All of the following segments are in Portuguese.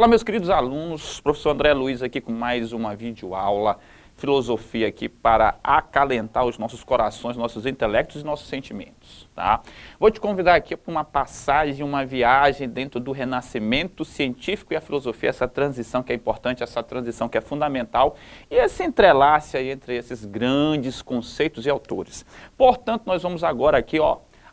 Fala, meus queridos alunos, professor André Luiz aqui com mais uma videoaula, filosofia aqui para acalentar os nossos corações, nossos intelectos e nossos sentimentos, tá? Vou te convidar aqui para uma passagem, uma viagem dentro do renascimento científico e a filosofia, essa transição que é importante, essa transição que é fundamental e esse entrelace aí entre esses grandes conceitos e autores. Portanto, nós vamos agora aqui,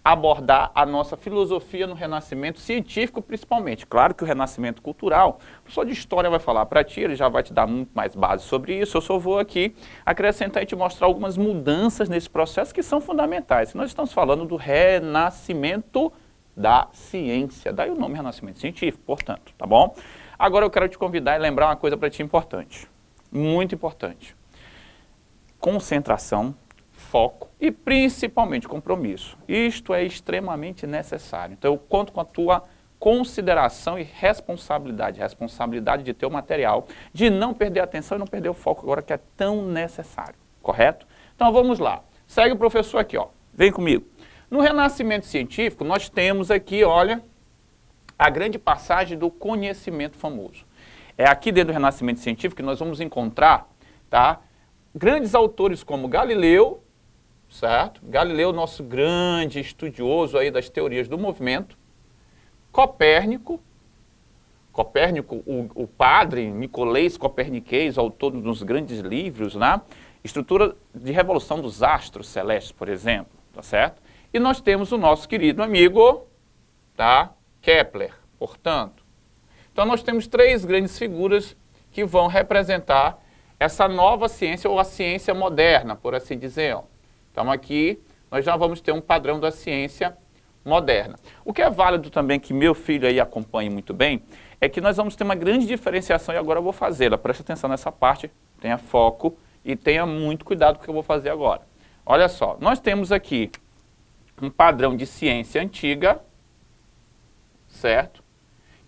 abordar a nossa filosofia no renascimento científico, principalmente. Claro que o renascimento cultural, o professor de história vai falar para ti, ele já vai te dar muito mais base sobre isso, eu só vou aqui acrescentar e te mostrar algumas mudanças nesse processo que são fundamentais. Nós estamos falando do renascimento da ciência, daí o nome renascimento científico, portanto, tá bom? Agora eu quero te convidar e lembrar uma coisa para ti importante, muito importante. Concentração, foco e principalmente compromisso. Isto é extremamente necessário. Então eu conto com a tua consideração e responsabilidade, responsabilidade de teu material, de não perder a atenção e não perder o foco agora que é tão necessário, correto? Então vamos lá, segue o professor aqui, vem comigo. No renascimento científico nós temos aqui, olha, a grande passagem do conhecimento famoso. É aqui dentro do renascimento científico que nós vamos encontrar, tá, grandes autores como Galileu, certo? Galileu, nosso grande estudioso aí das teorias do movimento. Copérnico, o padre Nicolás Copernicus, autor dos grandes livros, né? Estrutura de revolução dos astros celestes, por exemplo, tá certo? E nós temos o nosso querido amigo, tá? Kepler, portanto. Então nós temos três grandes figuras que vão representar essa nova ciência ou a ciência moderna, por assim dizer, Então aqui nós já vamos ter um padrão da ciência moderna. O que é válido também, que meu filho aí acompanhe muito bem, é que nós vamos ter uma grande diferenciação e agora eu vou fazê-la. Preste atenção nessa parte, tenha foco e tenha muito cuidado com o que eu vou fazer agora. Olha só, nós temos aqui um padrão de ciência antiga, certo?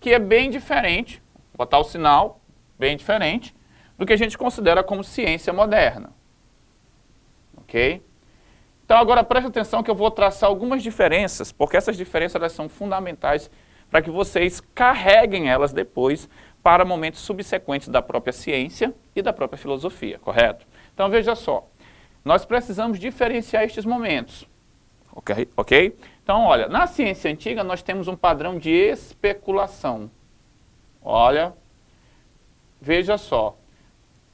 Que é bem diferente, vou botar o sinal, bem diferente, do que a gente considera como ciência moderna. Ok? Então agora preste atenção que eu vou traçar algumas diferenças, porque essas diferenças elas são fundamentais para que vocês carreguem elas depois para momentos subsequentes da própria ciência e da própria filosofia, correto? Então veja só, nós precisamos diferenciar estes momentos, ok? Então olha, na ciência antiga nós temos um padrão de especulação. Olha, veja só.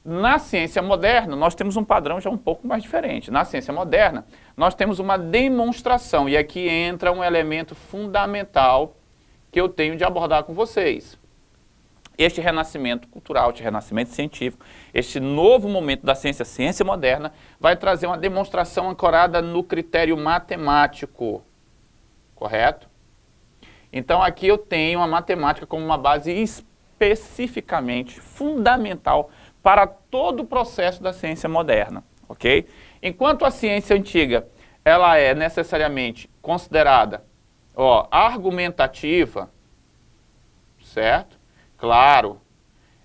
Na ciência moderna, nós temos um padrão já um pouco mais diferente. Na ciência moderna, nós temos uma demonstração, e aqui entra um elemento fundamental que eu tenho de abordar com vocês. Este renascimento cultural, este renascimento científico, este novo momento da ciência, ciência moderna, vai trazer uma demonstração ancorada no critério matemático, correto? Então aqui eu tenho a matemática como uma base especificamente fundamental para todo o processo da ciência moderna, ok? Enquanto a ciência antiga, ela é necessariamente considerada, argumentativa, certo? Claro,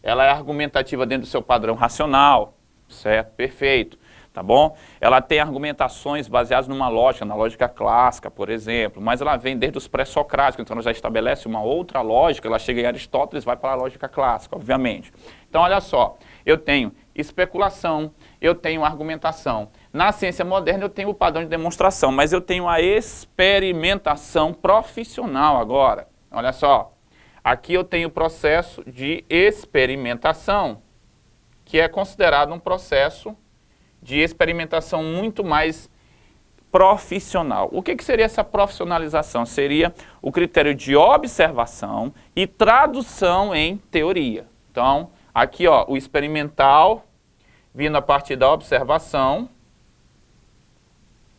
ela é argumentativa dentro do seu padrão racional, certo? Perfeito, tá bom? Ela tem argumentações baseadas numa lógica, na lógica clássica, por exemplo, mas ela vem desde os pré-socráticos, então ela já estabelece uma outra lógica, ela chega em Aristóteles, vai para a lógica clássica, obviamente. Então, olha só, eu tenho especulação, eu tenho argumentação. Na ciência moderna eu tenho o padrão de demonstração, mas eu tenho a experimentação profissional agora. Olha só, aqui eu tenho o processo de experimentação, que é considerado um processo de experimentação muito mais profissional. O que seria essa profissionalização? Seria o critério de observação e tradução em teoria. Então, aqui, o experimental vindo a partir da observação,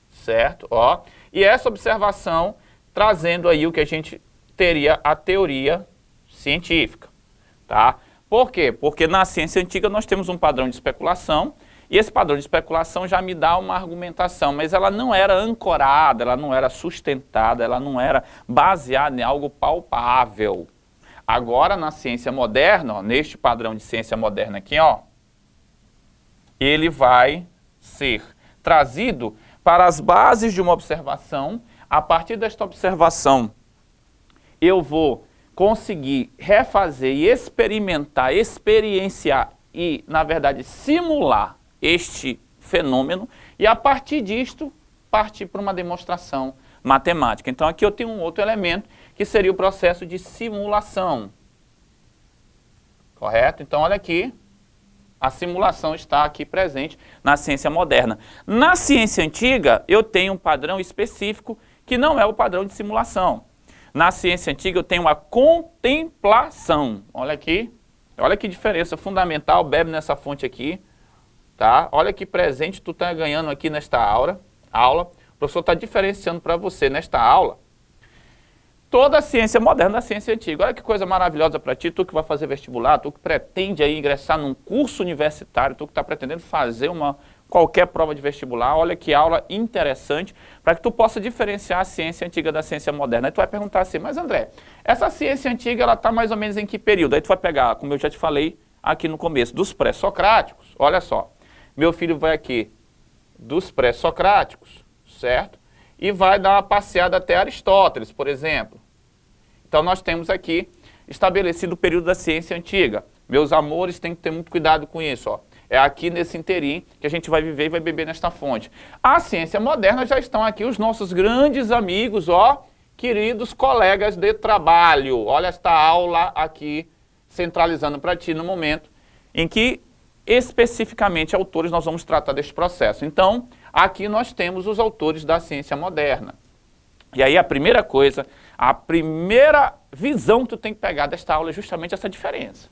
certo? E essa observação trazendo aí o que a gente teria a teoria científica, tá? Por quê? Porque na ciência antiga nós temos um padrão de especulação e esse padrão de especulação já me dá uma argumentação, mas ela não era ancorada, ela não era sustentada, ela não era baseada em algo palpável. Agora, na ciência moderna, neste padrão de ciência moderna aqui, ele vai ser trazido para as bases de uma observação. A partir desta observação, eu vou conseguir refazer e experimentar, experienciar e, na verdade, simular este fenômeno e, a partir disto, partir para uma demonstração matemática. Então, aqui eu tenho um outro elemento que seria o processo de simulação. Correto? Então, olha aqui, a simulação está aqui presente na ciência moderna. Na ciência antiga, eu tenho um padrão específico que não é o padrão de simulação. Na ciência antiga, eu tenho a contemplação. Olha aqui, olha que diferença fundamental, bebe nessa fonte aqui, tá? Olha que presente tu está ganhando aqui nesta aula. O professor está diferenciando para você nesta aula toda a ciência moderna da ciência antiga. Olha que coisa maravilhosa para ti, tu que vai fazer vestibular, tu que pretende aí ingressar num curso universitário, tu que está pretendendo fazer qualquer prova de vestibular. Olha que aula interessante para que tu possa diferenciar a ciência antiga da ciência moderna. Aí tu vai perguntar assim, mas André, essa ciência antiga ela está mais ou menos em que período? Aí tu vai pegar, como eu já te falei aqui no começo, dos pré-socráticos. Olha só, meu filho vai aqui dos pré-socráticos, certo? E vai dar uma passeada até Aristóteles, por exemplo. Então, nós temos aqui estabelecido o período da ciência antiga. Meus amores, tem que ter muito cuidado com isso. Ó. É aqui nesse interim que a gente vai viver e vai beber nesta fonte. A ciência moderna já estão aqui os nossos grandes amigos, ó, queridos colegas de trabalho. Olha esta aula aqui, centralizando para ti no momento em que, especificamente, autores nós vamos tratar deste processo. Então, aqui nós temos os autores da ciência moderna. E aí a primeira coisa, a primeira visão que tu tem que pegar desta aula é justamente essa diferença.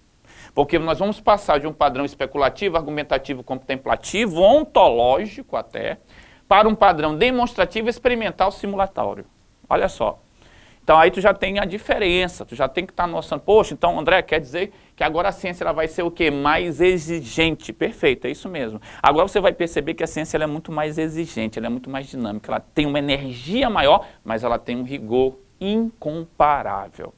Porque nós vamos passar de um padrão especulativo, argumentativo, contemplativo, ontológico até, para um padrão demonstrativo, experimental, simulatório. Olha só. Então aí tu já tem a diferença, tu já tem que estar noção. Poxa, então André, quer dizer que agora a ciência ela vai ser o quê? Mais exigente. Perfeito, é isso mesmo. Agora você vai perceber que a ciência ela é muito mais exigente, ela é muito mais dinâmica, ela tem uma energia maior, mas ela tem um rigor incomparável.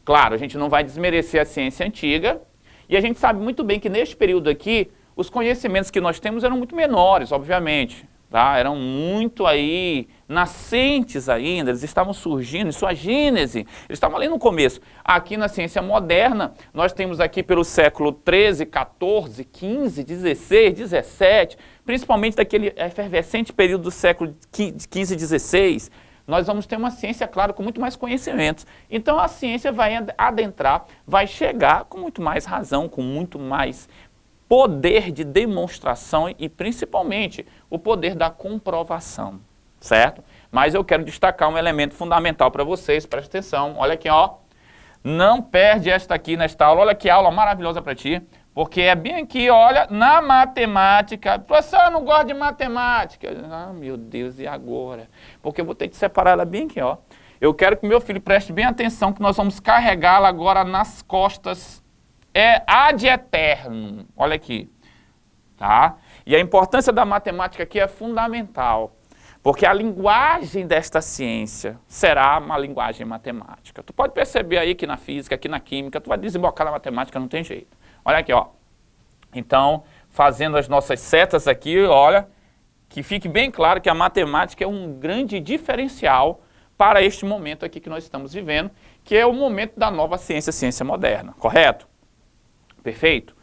Claro, a gente não vai desmerecer a ciência antiga, e a gente sabe muito bem que neste período aqui, os conhecimentos que nós temos eram muito menores, obviamente. Tá? Eram muito aí nascentes ainda, eles estavam surgindo em sua gênese, eles estavam ali no começo. Aqui na ciência moderna, nós temos aqui pelo século 13, 14, 15, 16, 17, principalmente daquele efervescente período do século 15 e 16, nós vamos ter uma ciência, claro, com muito mais conhecimentos. Então a ciência vai adentrar, vai chegar com muito mais razão, com muito mais poder de demonstração e, principalmente, o poder da comprovação, certo? Mas eu quero destacar um elemento fundamental para vocês, presta atenção, olha aqui, ó. Não perde esta aqui nesta aula, olha que aula maravilhosa para ti, porque é bem aqui, olha, na matemática. Professor, eu não gosto de matemática. Ah, meu Deus, e agora? Porque eu vou ter que separar ela bem aqui, ó. Eu quero que meu filho preste bem atenção, que nós vamos carregá-la agora nas costas. É ad eternum, olha aqui, tá? E a importância da matemática aqui é fundamental, porque a linguagem desta ciência será uma linguagem matemática. Tu pode perceber aí que na física, aqui na química, tu vai desembocar na matemática, não tem jeito. Olha aqui, ó. Então, fazendo as nossas setas aqui, olha, que fique bem claro que a matemática é um grande diferencial para este momento aqui que nós estamos vivendo, que é o momento da nova ciência, ciência moderna, correto? Perfeito?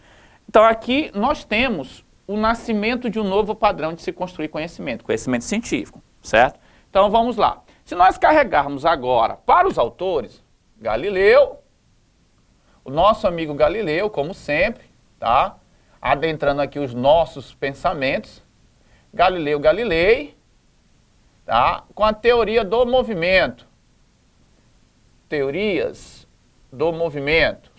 Então aqui nós temos o nascimento de um novo padrão de se construir conhecimento, conhecimento científico, certo? Então vamos lá. Se nós carregarmos agora para os autores, Galileu, o nosso amigo Galileu, como sempre, tá? Adentrando aqui os nossos pensamentos, Galileu Galilei, tá? Com a teoria do movimento, teorias do movimento,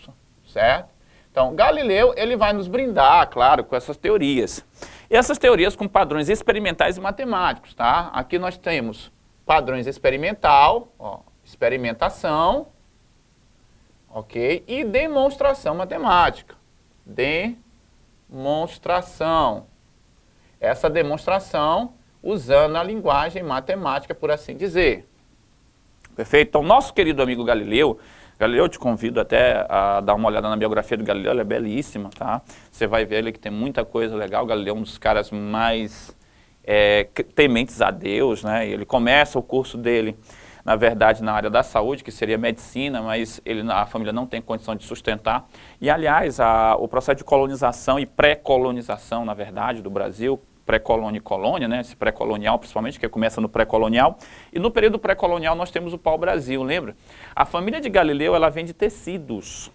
certo? Então, Galileu, ele vai nos brindar, claro, com essas teorias. E essas teorias com padrões experimentais e matemáticos, tá? Aqui nós temos padrões experimental, ó, experimentação, ok? E demonstração matemática. Demonstração. Essa demonstração usando a linguagem matemática, por assim dizer. Perfeito? Então, nosso querido amigo Galileu, eu te convido até a dar uma olhada na biografia do Galileu, ela é belíssima, tá? Você vai ver ali que tem muita coisa legal. O Galileu é um dos caras mais tementes a Deus, né? E ele começa o curso dele na verdade, na área da saúde, que seria medicina, mas a família não tem condição de sustentar. E, aliás, o processo de colonização e pré-colonização, na verdade, do Brasil, pré-colônia e colônia, né, esse pré-colonial principalmente, que começa no pré-colonial, e no período pré-colonial nós temos o pau-brasil, lembra? A família de Galileu, ela vende tecidos,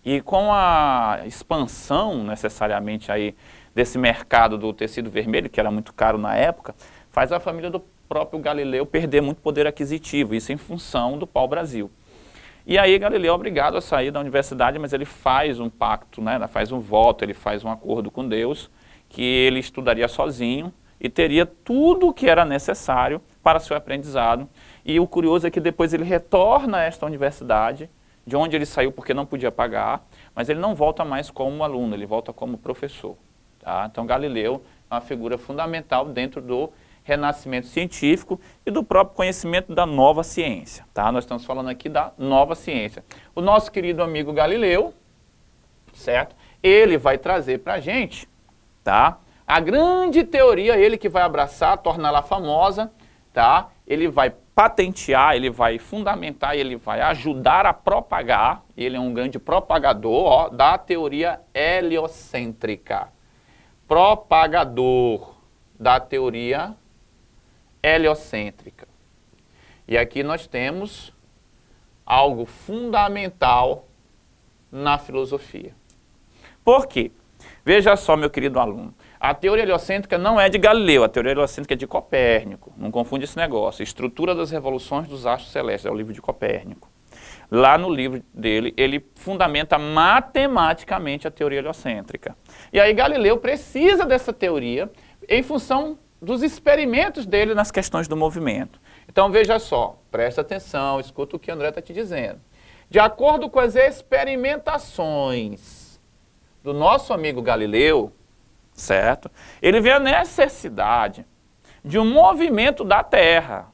e com a expansão, necessariamente, aí, desse mercado do tecido vermelho, que era muito caro na época, faz a família do próprio Galileu perder muito poder aquisitivo, isso em função do pau-brasil. E aí Galileu é obrigado a sair da universidade, mas ele faz um pacto, né, faz um voto, ele faz um acordo com Deus, que ele estudaria sozinho e teria tudo o que era necessário para seu aprendizado. E o curioso é que depois ele retorna a esta universidade, de onde ele saiu porque não podia pagar, mas ele não volta mais como aluno, ele volta como professor. Tá? Então Galileu é uma figura fundamental dentro do renascimento científico e do próprio conhecimento da nova ciência. Tá? Nós estamos falando aqui da nova ciência. O nosso querido amigo Galileu, certo? Ele vai trazer para a gente, tá? A grande teoria, ele que vai abraçar, torná-la famosa, tá? Ele vai patentear, ele vai fundamentar, ele vai ajudar a propagar, ele é um grande propagador, ó, da teoria heliocêntrica. Propagador da teoria heliocêntrica. E aqui nós temos algo fundamental na filosofia. Por quê? Veja só, meu querido aluno, a teoria heliocêntrica não é de Galileu, a teoria heliocêntrica é de Copérnico. Não confunde esse negócio. Estrutura das revoluções dos astros celestes, é o livro de Copérnico. Lá no livro dele, ele fundamenta matematicamente a teoria heliocêntrica. E aí Galileu precisa dessa teoria em função dos experimentos dele nas questões do movimento. Então veja só, presta atenção, escuta o que o André está te dizendo. De acordo com as experimentações do nosso amigo Galileu, certo? Ele vê a necessidade de um movimento da Terra.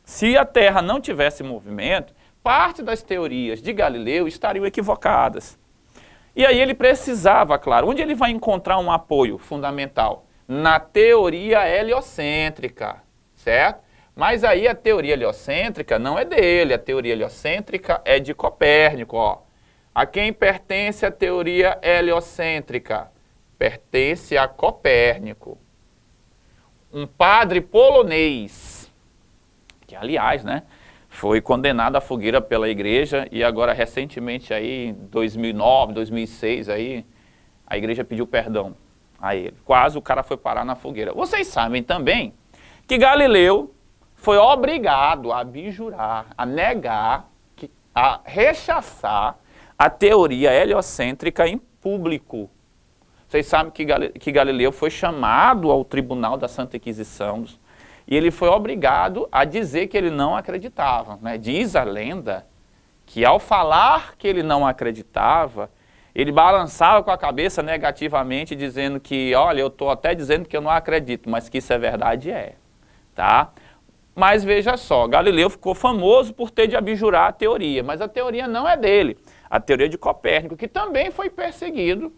Se a Terra não tivesse movimento, parte das teorias de Galileu estariam equivocadas. E aí ele precisava, claro, onde ele vai encontrar um apoio fundamental? Na teoria heliocêntrica, certo? Mas aí a teoria heliocêntrica não é dele, a teoria heliocêntrica é de Copérnico, ó. A quem pertence a teoria heliocêntrica? Pertence a Copérnico. Um padre polonês, que aliás, né, foi condenado à fogueira pela igreja e agora recentemente aí, em 2009, 2006, aí, a igreja pediu perdão a ele. Quase o cara foi parar na fogueira. Vocês sabem também que Galileu foi obrigado a abjurar, a negar, a rechaçar a teoria heliocêntrica em público. Vocês sabem que Galileu foi chamado ao tribunal da Santa Inquisição e ele foi obrigado a dizer que ele não acreditava. Né? Diz a lenda que ao falar que ele não acreditava, ele balançava com a cabeça negativamente, dizendo que, olha, eu estou até dizendo que eu não acredito, mas que isso é verdade, é. Tá? Mas veja só, Galileu ficou famoso por ter de abjurar a teoria, mas a teoria não é dele. A teoria de Copérnico, que também foi perseguido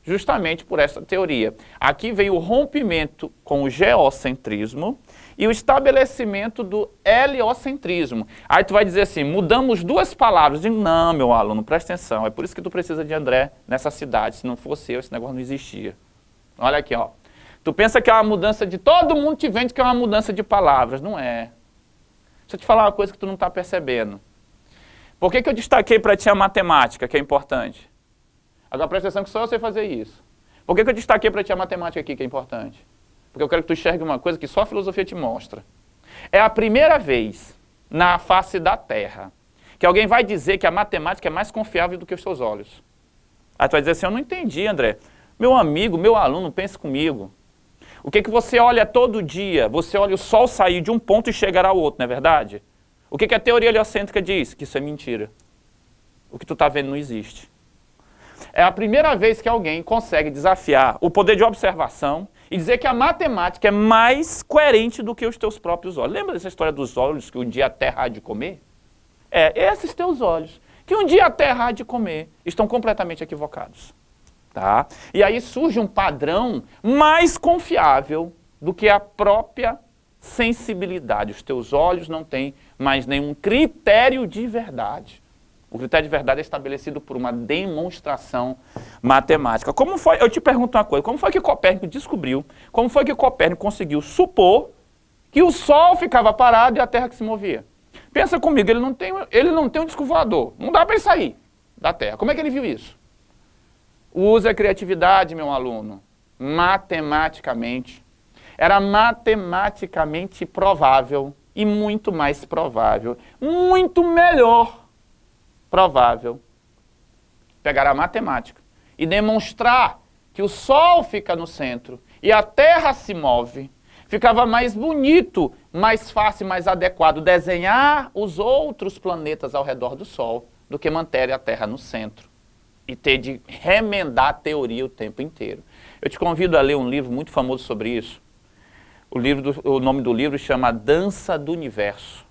justamente por essa teoria. Aqui vem o rompimento com o geocentrismo e o estabelecimento do heliocentrismo. Aí tu vai dizer assim, mudamos duas palavras. Eu digo, não, meu aluno, presta atenção, é por isso que tu precisa de André nessa cidade. Se não fosse eu, esse negócio não existia. Olha aqui, ó. Tu pensa que é uma mudança de... Todo mundo te vende que é uma mudança de palavras. Não é. Deixa eu te falar uma coisa que tu não está percebendo. Por que eu destaquei para ti a matemática, que é importante? Agora presta atenção que só eu sei fazer isso. Por que eu destaquei para ti a matemática aqui, que é importante? Porque eu quero que tu enxergue uma coisa que só a filosofia te mostra. É a primeira vez na face da Terra que alguém vai dizer que a matemática é mais confiável do que os seus olhos. Aí tu vai dizer assim, eu não entendi, André. Meu amigo, meu aluno, pense comigo. O que você olha todo dia? Você olha o sol sair de um ponto e chegar ao outro, não é verdade? O que a teoria heliocêntrica diz? Que isso é mentira. O que tu está vendo não existe. É a primeira vez que alguém consegue desafiar o poder de observação e dizer que a matemática é mais coerente do que os teus próprios olhos. Lembra dessa história dos olhos que um dia a terra há de comer? Esses teus olhos, que um dia a terra há de comer, estão completamente equivocados. Tá? E aí surge um padrão mais confiável do que a própria sensibilidade. Os teus olhos não têm mas nenhum critério de verdade. O critério de verdade é estabelecido por uma demonstração matemática. Como foi, eu te pergunto uma coisa, como foi que Copérnico descobriu, como foi que Copérnico conseguiu supor que o Sol ficava parado e a Terra que se movia? Pensa comigo, ele não tem um disco voador, não dá para ele sair da Terra. Como é que ele viu isso? Use a criatividade, meu aluno, matematicamente. Era matematicamente provável e muito mais provável, muito melhor provável, pegar a matemática e demonstrar que o Sol fica no centro e a Terra se move. Ficava mais bonito, mais fácil, mais adequado desenhar os outros planetas ao redor do Sol do que manter a Terra no centro e ter de remendar a teoria o tempo inteiro. Eu te convido a ler um livro muito famoso sobre isso. O nome do livro chama A Dança do Universo,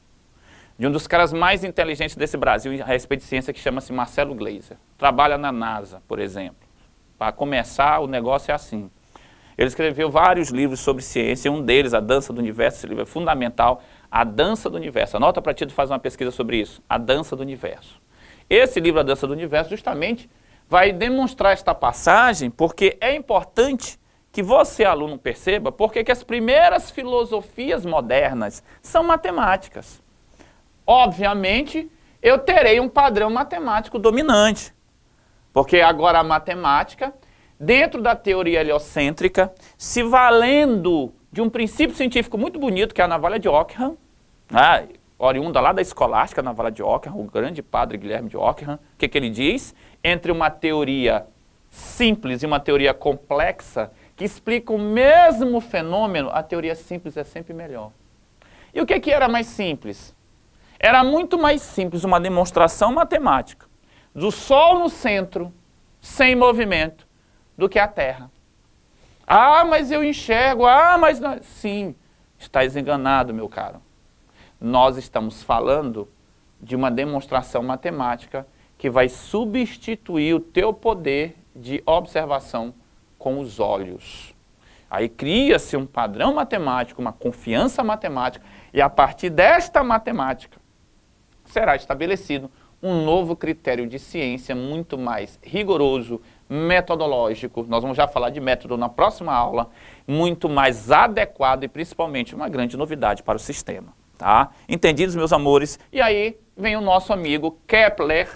de um dos caras mais inteligentes desse Brasil a respeito de ciência, que chama-se Marcelo Gleiser. Trabalha na NASA, por exemplo. Para começar, o negócio é assim. Ele escreveu vários livros sobre ciência, um deles, A Dança do Universo, esse livro é fundamental, A Dança do Universo. Anota para ti fazer uma pesquisa sobre isso, A Dança do Universo. Esse livro, A Dança do Universo, justamente vai demonstrar esta passagem, porque é importante que você, aluno, perceba porque que as primeiras filosofias modernas são matemáticas. Obviamente, eu terei um padrão matemático dominante, porque agora a matemática, dentro da teoria heliocêntrica, se valendo de um princípio científico muito bonito, que é a navalha de Ockham, oriunda lá da escolástica, a navalha de Ockham, o grande padre Guilherme de Ockham, o que ele diz? Entre uma teoria simples e uma teoria complexa, que explica o mesmo fenômeno, a teoria simples é sempre melhor. E o que era mais simples? Era muito mais simples uma demonstração matemática do Sol no centro, sem movimento, do que a Terra. Ah, mas eu enxergo, mas não. Sim, estás enganado, meu caro. Nós estamos falando de uma demonstração matemática que vai substituir o teu poder de observação com os olhos. Aí cria-se um padrão matemático, uma confiança matemática, e a partir desta matemática será estabelecido um novo critério de ciência muito mais rigoroso, metodológico, nós vamos já falar de método na próxima aula, muito mais adequado e principalmente uma grande novidade para o sistema. Tá? Entendidos, meus amores? E aí vem o nosso amigo Kepler,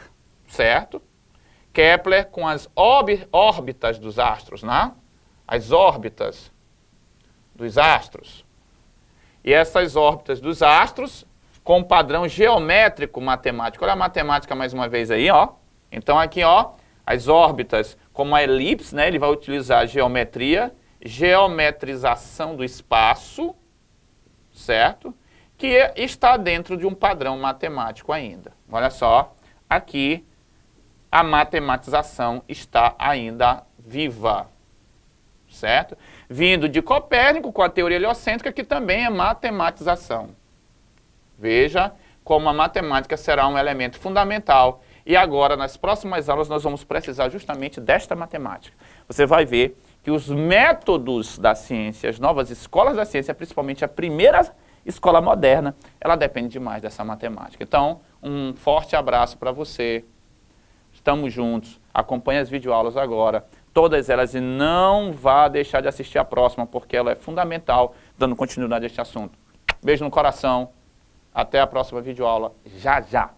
certo? Kepler com as órbitas dos astros, né? As órbitas dos astros. E essas órbitas dos astros com padrão geométrico matemático. Olha a matemática mais uma vez aí, ó. Então aqui, ó, as órbitas como a elipse, né? Ele vai utilizar a geometria, geometrização do espaço, certo? Que está dentro de um padrão matemático ainda. Olha só, aqui a matematização está ainda viva, certo? Vindo de Copérnico com a teoria heliocêntrica, que também é matematização. Veja como a matemática será um elemento fundamental. E agora, nas próximas aulas, nós vamos precisar justamente desta matemática. Você vai ver que os métodos da ciência, as novas escolas da ciência, principalmente a primeira escola moderna, ela depende demais dessa matemática. Então, um forte abraço para você. Estamos juntos. Acompanhe as videoaulas agora. Todas elas, e não vá deixar de assistir a próxima, porque ela é fundamental, dando continuidade a este assunto. Beijo no coração. Até a próxima videoaula. Já, já.